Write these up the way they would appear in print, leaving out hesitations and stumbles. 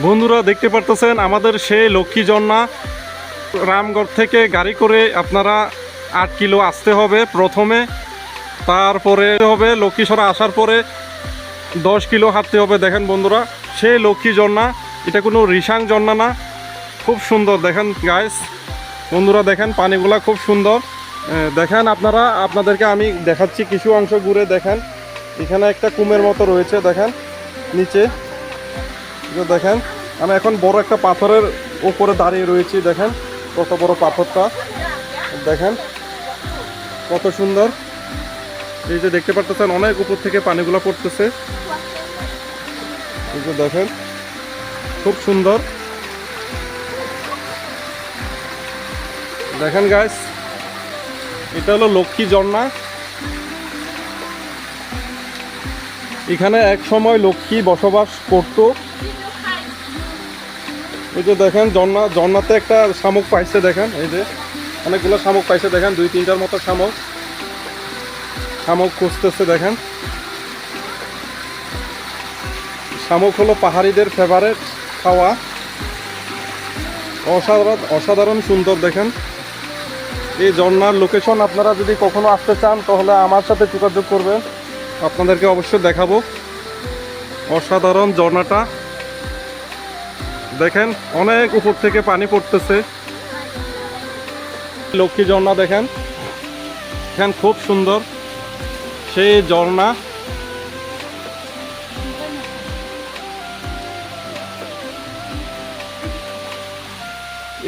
বন্ধুরা দেখতে পারতেছেন আমাদের সেই লক্ষ্মী ঝর্ণা। রামগড় থেকে গাড়ি করে আপনারা 8 কিলো আসতে হবে প্রথমে, তারপরে হবে লক্ষ্মীসরা আসার পরে 10 কিলো হাঁটতে হবে। দেখেন বন্ধুরা সেই লক্ষ্মী ঝর্ণা, এটা কোনো রিসাং ঝর্ণা না, খুব সুন্দর। দেখেন গাইস, বন্ধুরা দেখেন পানিগুলা খুব সুন্দর। দেখেন আপনাদেরকে আমি দেখাচ্ছি কিছু অংশ ঘুরে। দেখেন এখানে একটা কুমের মতো রয়েছে, দেখেন নিচে দেখেন। আমি এখন বড় একটা পাথরের উপরে দাঁড়িয়ে রয়েছি, দেখেন কত বড় পাথরটা, দেখেন কত সুন্দর। এই যে দেখতে পারতেছেন অনেক উপর থেকে পানিগুলো পড়তেছে, এই যে দেখেন খুব সুন্দর। দেখেন গাইস, এটা হলো লক্ষ্মী ঝর্ণা। এখানে এক সময় লক্ষ্মী বসবাস করত। এই যে দেখেন ঝর্ণাতে একটা শামুক পাইছে, দেখেন এই যে অনেকগুলো শামুক পাইছে, দেখেন 2-3টার মতো শামুক খুঁজতেছে। দেখেন শামুক হলো পাহাড়িদের ফেভারিট খাওয়া। অসাধারণ সুন্দর। দেখেন এই ঝর্ণার লোকেশন আপনারা যদি কখনো আসতে চান তাহলে আমার সাথে যোগাযোগ করবেন, আপনাদেরকে অবশ্যই দেখাবো। অসাধারণ ঝর্ণাটা দেখেন, অনেক উপর থেকে পানি পড়তেছে। লক্ষ্মী ঝর্ণা দেখেন, দেখেন খুব সুন্দর সেই ঝর্ণা।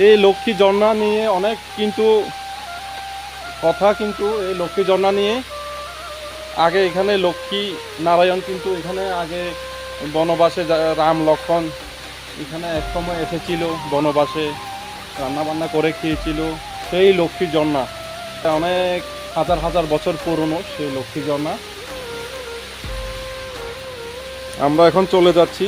এই লক্ষ্মী ঝর্ণা নিয়ে অনেক কথা, কিন্তু এই লক্ষ্মী ঝর্ণা নিয়ে আগে এখানে লক্ষ্মী নারায়ণ কিন্তু এখানে আগে বনবাসে রাম লক্ষ্মণ এখানে এক সময় এসেছিল, বনবাসে রান্নাবান্না করে খেয়েছিল। সেই লক্ষ্মী ঝর্ণা অনেক হাজার বছর পুরনো সেই লক্ষ্মী ঝর্ণা। আমরা এখন চলে যাচ্ছি।